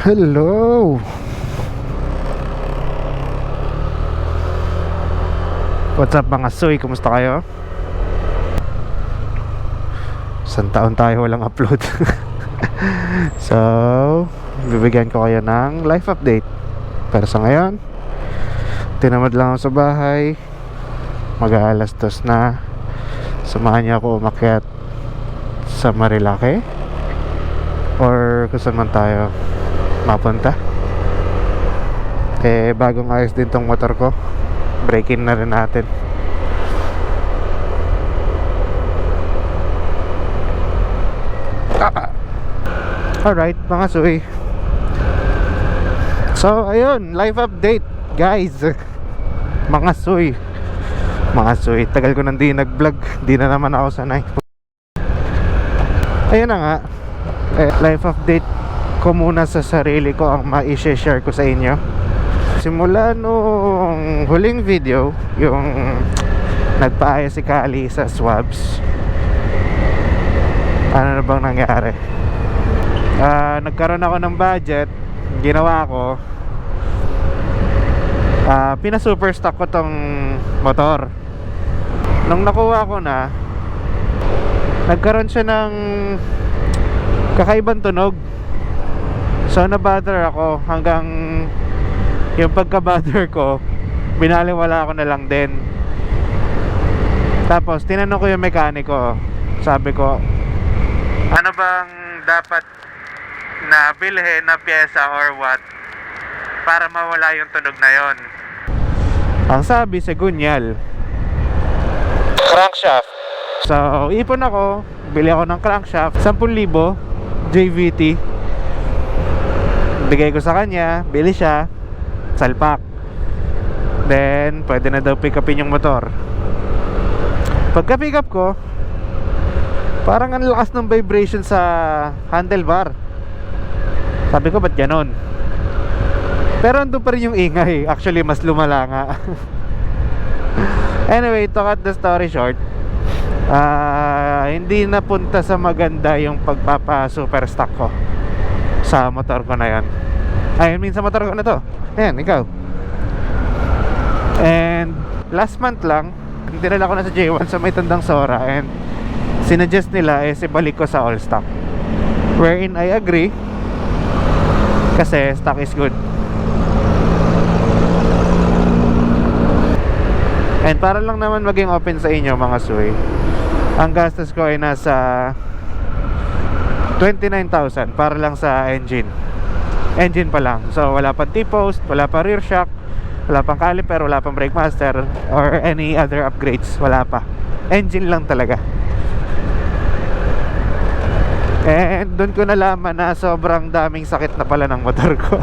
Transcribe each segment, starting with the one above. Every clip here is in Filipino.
Hello. What's up mga soy? Kumusta kayo? Isang taon tayo walang upload. So, bibigyan ko kayo ng life update. Pero sa ngayon, tinamad lang ako sa bahay. Mag-aalas 2 na. Samahan niyo ako umakyat sa Marilake or kung saan man tayo mapunta. Eh, bagong ayos din tong motor ko. Break-in na rin natin. Alright mga suy. So ayun, live update guys. Mga suy, tagal ko nang di nag-vlog. Di na naman ako sanay. Ayun na nga, live update ko muna sa sarili ko ang ma-share ko sa inyo. Simula nung huling video, yung nagpaayos si Kali sa swabs, ano na bang nangyari? Nagkaroon ako ng budget. Ginawa ko, pina-super stock ko tong motor. Nung nakuha ko na, nagkaroon siya ng kakaibang tunog. So na-bother ako hanggang yung pagka-bother ko, binaliwala ko na lang din. Tapos tinanong ko yung mekaniko. Sabi ko, ano bang dapat na bilhin na pyesa or what para mawala yung tunog na yon? Ang sabi, segunyal, crankshaft. So ipon ako, bili ako ng crankshaft, 10,000 JVT. Bigay ko sa kanya, bili siya, salpak. Then pwede na daw pick upin yung motor. Pagka pick up ko, parang ang lakas ng vibration sa handlebar. Sabi ko, ba't ganon? Pero andun pa rin yung ingay. Actually, mas lumala nga. Anyway, to cut the story short, hindi napunta sa maganda yung pagpapa-super stock ko sa motor ko na yan. I mean, sa motor ko na to. Ayan, ikaw. And last month lang, dinala ko na sa J1 sa may Tandang Sora, and sinuggest nila ibalik ko sa all stock, wherein I agree kasi stock is good. And para lang naman maging open sa inyo mga suy, ang gastos ko ay nasa 29,000 para lang sa engine pa lang. So wala pang T-post, wala pang rear shock, wala pang caliper, wala pang brake master or any other upgrades. Wala pa, engine lang talaga. And doon ko nalaman na sobrang daming sakit na pala ng motor ko.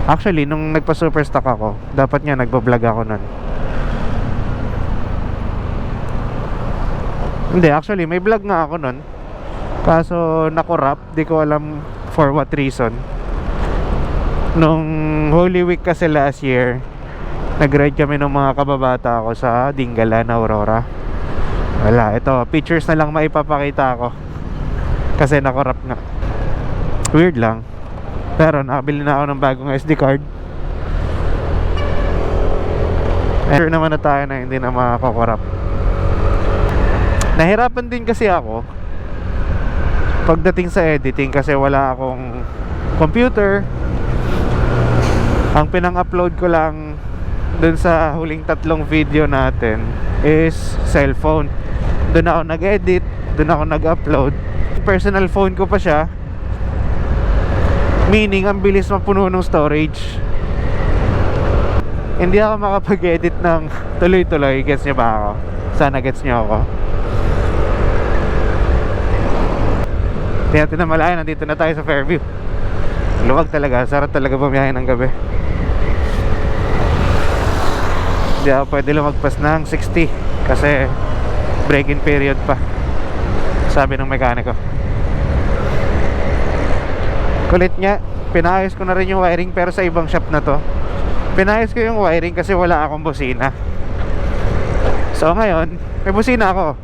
Actually, nung nagpa-super stock ako, dapat nga nagbablog ako nun. Hindi, actually, may vlog nga ako nun. Kaso nakorap, di ko alam for what reason. Nung Holy Week kasi last year, nag-ride kami ng mga kababata ko sa Dingalan, Aurora. Wala, ito, pictures na lang maipapakita ko kasi nakorap nga. Weird lang. Pero nakabili na ako ng bagong SD card. Sure naman na tayo na hindi na makakorap. Nahirapan din kasi ako pagdating sa editing kasi wala akong computer. Ang pinang-upload ko lang dun sa huling 3 video natin is cellphone. Doon ako nag-edit, doon ako nag-upload. Personal phone ko pa siya, meaning ang bilis mapuno ng storage. Hindi ako makapag-edit ng tuloy-tuloy. Gets nyo ba ako? Sana gets nyo ako. Hindi natin na malayan, nandito na tayo sa Fairview. Luwag talaga, sarap talaga bumiyahe ng gabi. Hindi ako pwede lumagpas ng 60 kasi break-in period pa, sabi ng mekaniko. Kulit nga, pinayos ko na rin yung wiring, pero sa ibang shop na to. Pinayos ko yung wiring kasi wala akong busina. So ngayon, may busina ako,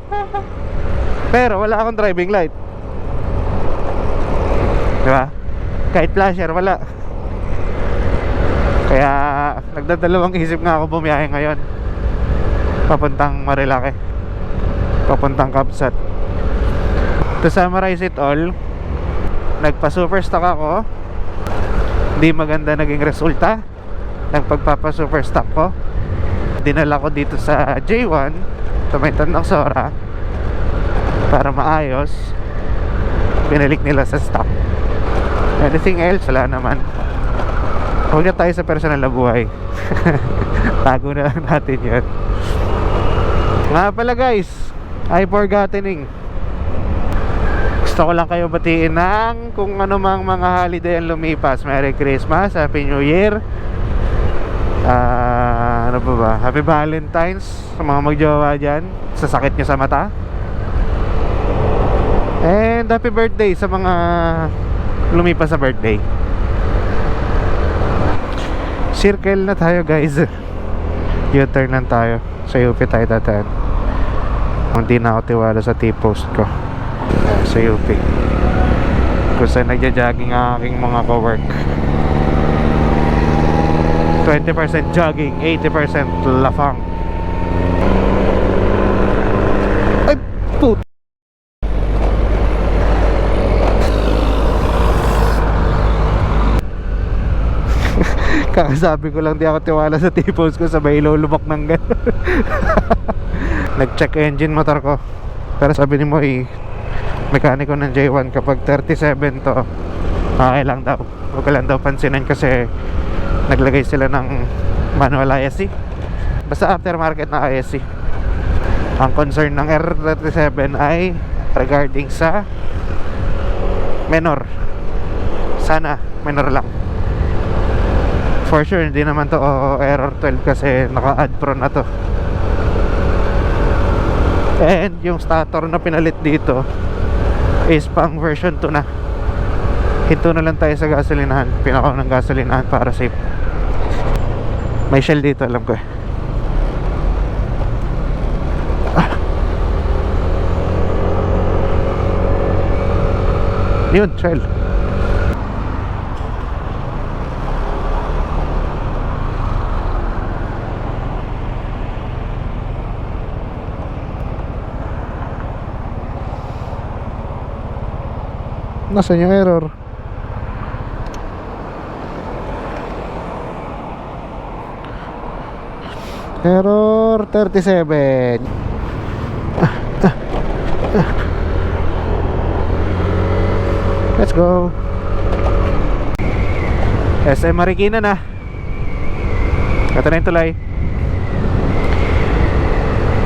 pero wala akong driving light. Di ba? Kahit flasher, wala. Kaya nagdadalawang isip nga ako bumiyahe ngayon papuntang Marilake, papuntang Kabsat. To summarize it all, nagpa super stock ako, di maganda naging resulta ng pagpapa super stock ko. Dinala ko dito sa J1 sa may Tandang Sora para maayos. Binalik nila sa stock. Anything else, wala naman. Huwag na tayo sa personal na buhay. Tago na lang natin yun. Nga pala guys, I forgottening, gusto ko lang kayo batiin ng kung ano mang mga holiday ang lumipas. Merry Christmas, Happy New Year, ano ba ba, Happy Valentine's sa mga magjowa dyan, sa sakit nyo sa mata. And happy birthday sa mga lumipas sa birthday. Circle na tayo guys. U-turn lang tayo. Sa UP tayo dadaan. Hindi na ako tiwala sa T-post ko sa UP kung saan nagja-jogging ang aking mga co-work. 20% jogging, 80% lafang. Ay put. Kakasabi ko lang di ako tiwala sa T-post ko, sabay ilulubak ng gano'n. Nag-check engine motor ko, pero sabi ni Moy, mekaniko ng J1, kapag 37 to okay lang daw, huwag lang daw pansinin kasi naglagay sila ng manual ISC, basta aftermarket na ISC. Ang concern ng R37 ay regarding sa minor, sana minor lang. For sure hindi naman to error 12 kasi naka-add pro na to. And yung stator na pinalit dito is pang version 2 na. Hinto na lang tayo sa gasolinahan, pinakaw ng gasolinahan para safe. May Shell dito, alam ko eh. Yun, Shell. Nasaan yung error? Error 37. Let's go. SM Marikina na. Ito na yung tulay.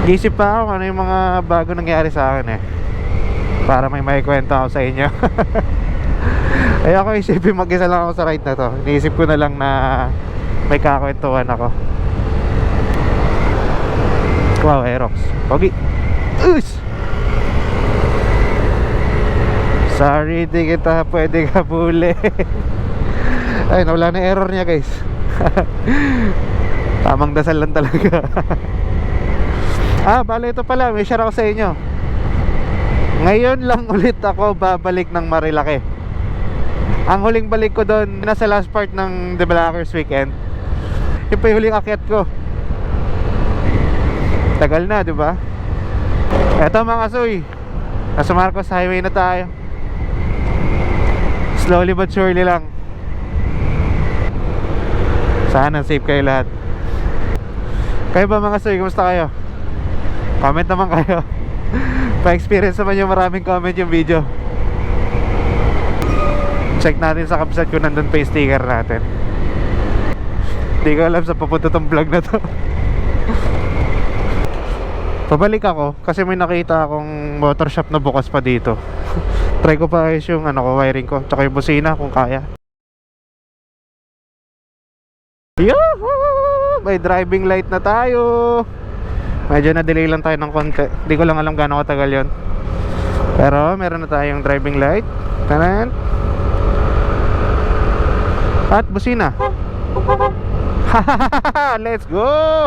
Gisip pa ako ano yung mga bago nangyari sa akin eh, para may kwento ako sa inyo. Ay ako isipin mag-isa lang ako sa ride na to. Iniisip ko na lang na may kakwentuhan ako. Wow, Aerox pogi. Sorry, di kita pwede kabuli. Ay, nawala na error niya guys. Tamang dasal lang talaga. Bale ito pala, may share ako sa inyo. Ngayon lang ulit ako babalik ng Marilake. Ang huling balik ko doon, nasa last part ng The Blackers Weekend. Yung pa yung huling akyat ko. Tagal na, di ba? Eto mga soy, nasa Marcos Highway na tayo. Slowly but surely lang. Sana safe kayo lahat. Kayo ba mga soy, kumusta kayo? Comment naman kayo. Pa-experience naman yung maraming comment yung video. Check natin sa Kabsat kung nandun pa yung sticker natin. Hindi ko alam sa papunta tong vlog na to. Pabalik ako kasi may nakita akong motor shop na bukas pa dito. Try ko pa guys yung wiring ko, tsaka yung busina kung kaya. Yahoo! May driving light na tayo. Medyo na-delay lang tayo ng konti. Hindi ko lang alam gaano katagal yon. Pero meron na tayong driving light. Tanan. At busina. Let's go!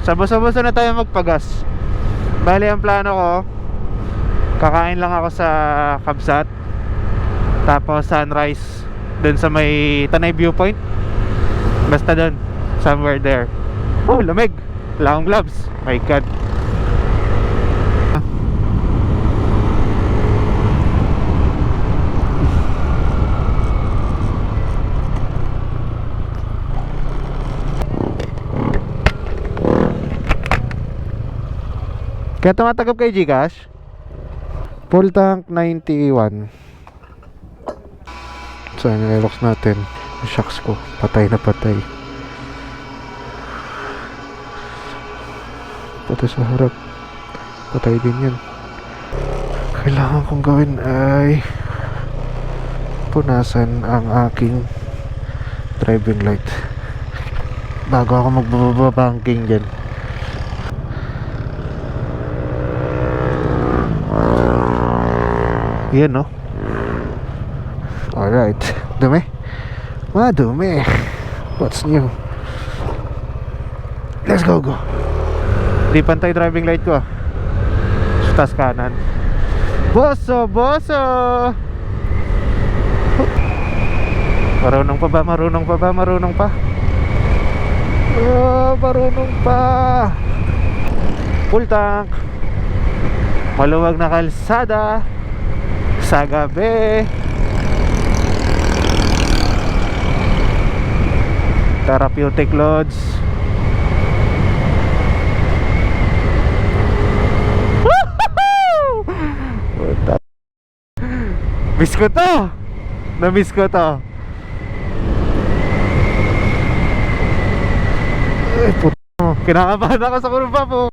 Sabos-sabos na tayo magpagas. Bali ang plano ko, kakain lang ako sa Kabsat. Tapos sunrise dun sa may Tanay Viewpoint. Basta dun, somewhere there. Oh, lamig. Wala akong gloves. My God. Kaya tumatagap kay Gcash. Full tank 91. So, nirelox natin. Shocks ko, patay na patay. Patay sa harap. Patay din yan. Kailangan kong gawin ay punasan ang aking driving light bago ako magbababangking dyan. Yan, no? Alright. Dumi? Madumi. What's new? Let's go. Di pantay driving light ko. Sa taas kanan. Boso! Marunong pa. Oh, marunong pa. Full tank. Maluwag na kalsada sa gabi. Therapeutic loads. Miss ko to. Na-miss ko to. Ay, puto. Kinakabahan ako sa kurba po.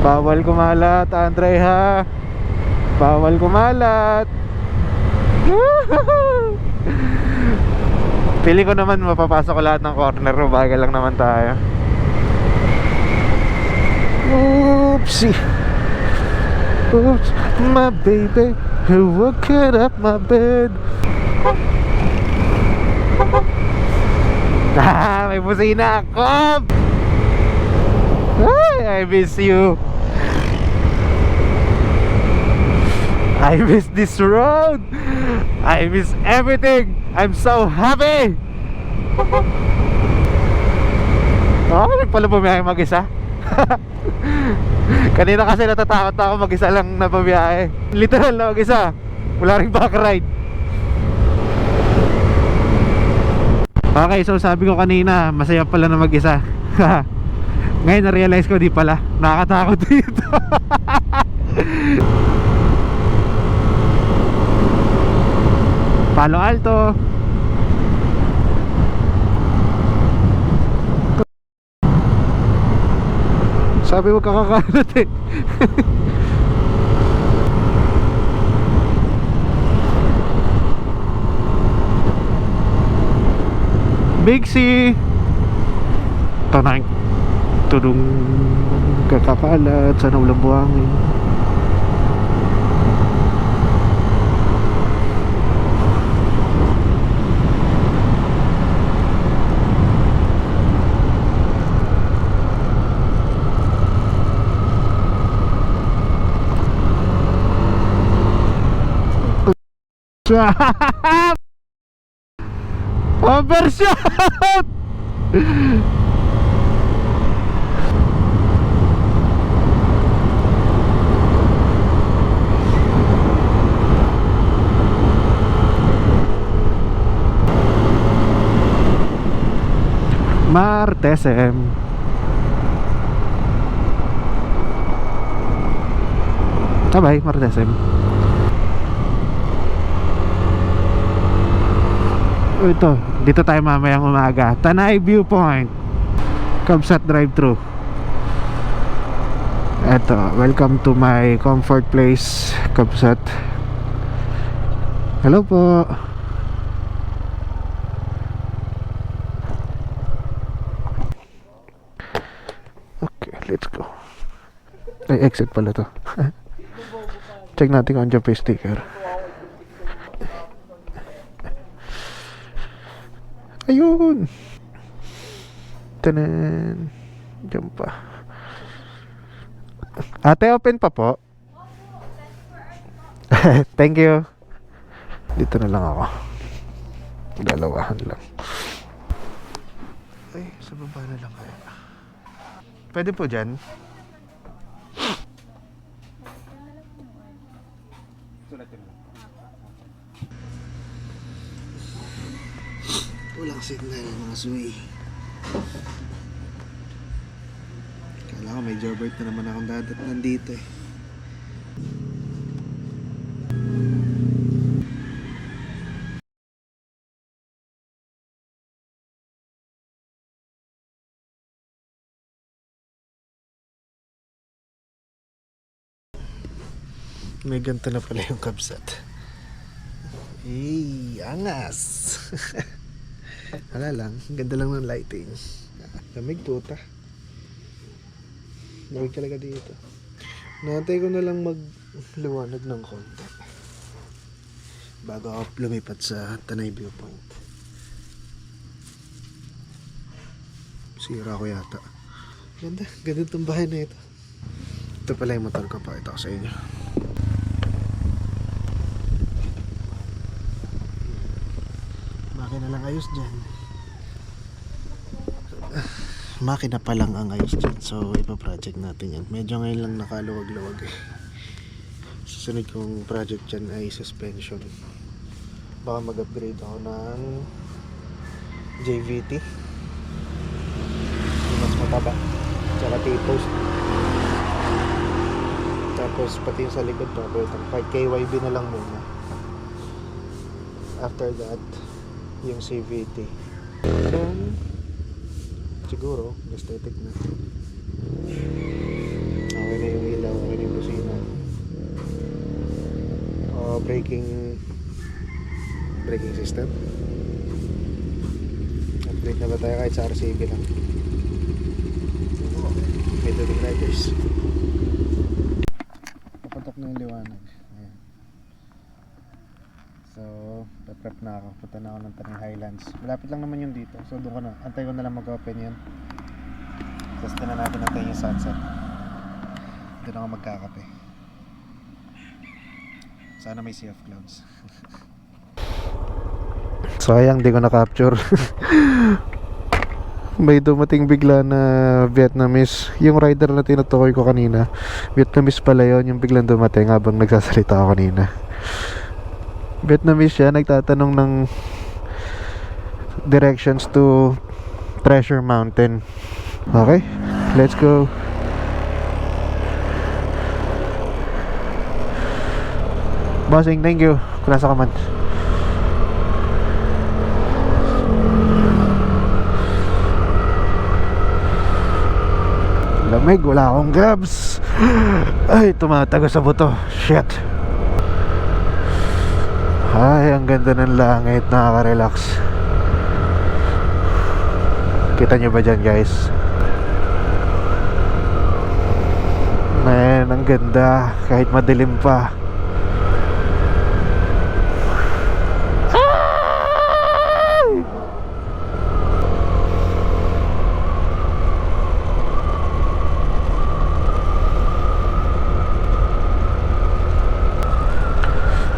Bawal kumalat, Andre, ha. Bawal kumalat. Pili ko naman mapapasok ko lahat ng corner. Bagal lang naman tayo. Oopsie. Oops, my baby, who woke up my bed. May busina ako. Ay, I miss you. I miss this road. I miss everything. I'm so happy. Oh, nagpala bumiyahe mag-isa. Kanina kasi natatakot ako mag-isa lang na bumiyahe. Literal na mag-isa. Wala ring back ride. Okay, so sabi ko kanina, masaya pala na mag-isa. Ngayon na-realize ko, di pala. Nakakatakot dito. Palo Alto. Sabi mo kakakalat eh. Big C. Tanay. Tudong kakakalat. Sana ulang buhangin. Overshot! Martes M. Bye, Martes M. Ito, dito tayo mamayang umaga. Tanay Viewpoint, Kabsat drive-thru. Ito, welcome to my comfort place, Kabsat. Hello po. Okay, let's go. Ay, exit pala to. Check natin kung andyan pa yung sticker. Ayun. Tanan. Diyan pa. Ate, open pa po? Thank you. Dito na lang ako. Dalawahan lang. Ay, sa baba na lang kaya. Pwede po dyan? Walang signal mga suwi. Kala ko may Jobert na naman akong dadat nandito eh. May ganito na pala yung kabsat. Hey, angas! Wala lang, ganda lang ng lighting. Lamig puta. Lamig talaga dito. Natay ko na lang magliwanag ng konti bago ako lumipat sa Tanay Viewpoint. Sira ko yata. Ganda, ganda itong bahay na ito. Ito pala yung motor ko, pakita ko sa inyo. Makina lang ayos dyan. Makina pa lang ang ayos dyan. So ipa-project natin yan. Medyo ngayon lang nakaluwag-luwag eh. Susunod kong project dyan ay suspension. Baka mag-upgrade ako ng JVT. Yung mas mataba. Tsaka T-post. Tapos pati yung sa likod pa. Kahit KYB na lang muna. After that, yung CVT. Then, siguro, aesthetic na. Okay na yung ilaw, okay na yung busina. Braking system. Upgrade na ba tayo kahit sa RCB lang? May duling riders. Papatok na yung liwanag. Ayan. So, prep na ako. Punta na ako ng Tanay Highlands. Malapit lang naman yung dito. So, doon ko na. Antay ko na lang mag-open yan. Tapos na natin natin yung sunset. Doon ako magkakape. Sana may sea of clouds. Sayang, di ko na-capture. May dumating bigla na Vietnamese. Yung rider na tinutukoy ko kanina, Vietnamese pala yun. Yung biglang dumating habang nagsasalita ako kanina. Vietnamese siya, nagtatanong ng directions to Treasure Mountain. Okay, let's go. Bossing, thank you. Kung nasa ka man. Lamig, wala akong gloves. Ay, tumatago sa buto. Shit. Ay, ang ganda ng langit. Nakaka-relax. Kita nyo ba dyan, guys? Man, ang ganda. Kahit madilim pa.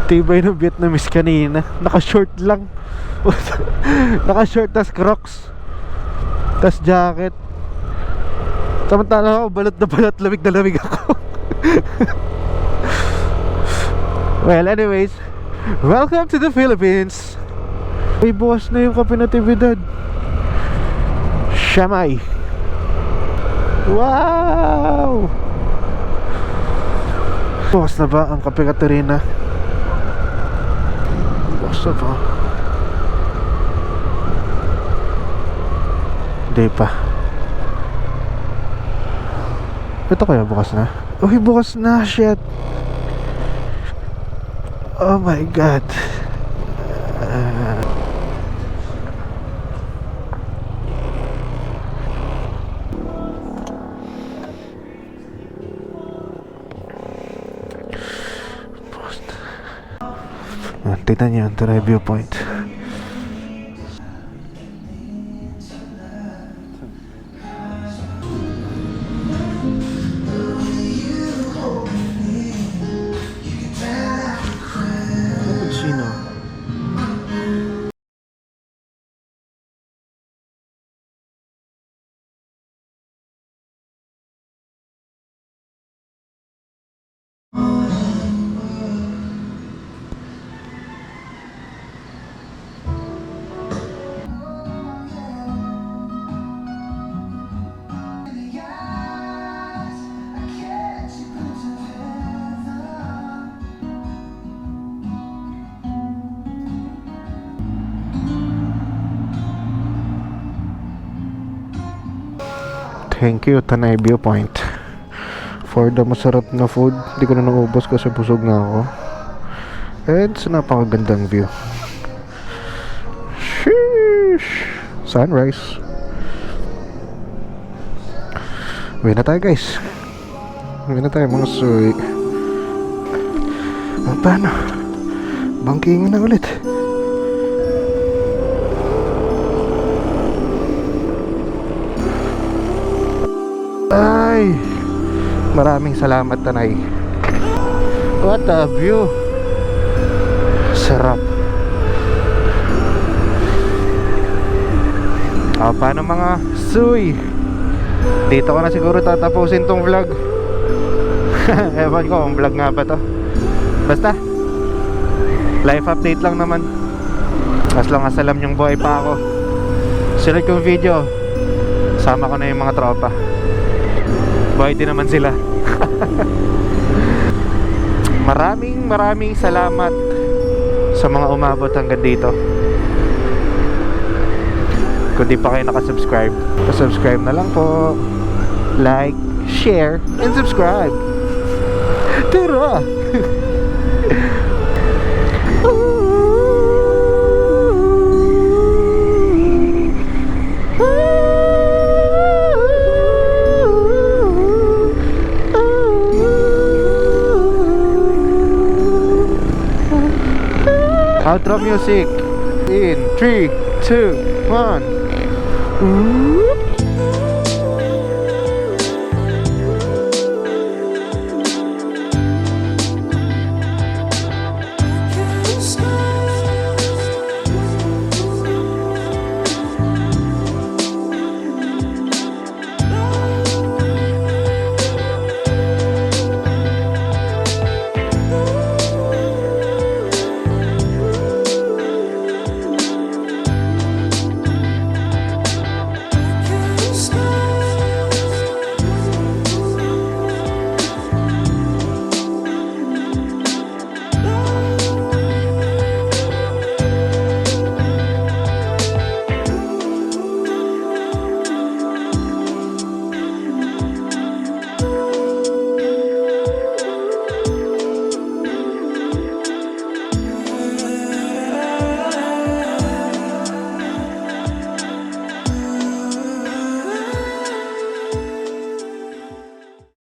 Tibay ng Vietnamese kanina. Naka-short lang. Naka-short tas Crocs. Tas jacket. Samantala ako, balot na balot. Lamig na lamig ako. Well, anyways, welcome to the Philippines. Ay, bukas na yung kapinatibidad. Shamay. Wow! Bukas na ba ang Kape Katerina? Bukas na ba? Hindi pa. Ito kaya bukas na? Uy, bukas na, shit. Oh my god. Tignan nyo yung Tanay Viewpoint. Thank you, Tanay Viewpoint, for the masarap na food. Hindi ko na naubos kasi busog na ako. And sa napakagandang view. Sheesh! Sunrise. Uwi na tayo, guys. Uwi na tayo, mga suy. Paano? Bangking na ulit. Ay, maraming salamat, Tanay. What a view. Sarap. Paano mga suy? Dito ko na siguro tatapusin tong vlog. Ewan ko kung vlog nga ba to. Basta life update lang naman. As long as alam yung buhay pa ako. Sunod kong video, sama ko na yung mga tropa. Buhay din naman sila. Maraming salamat sa mga umabot hanggang dito. Kung di pa kayo nakasubscribe, subscribe na lang po. Like, share, and subscribe. Tara! Outro music in 3, 2, 1.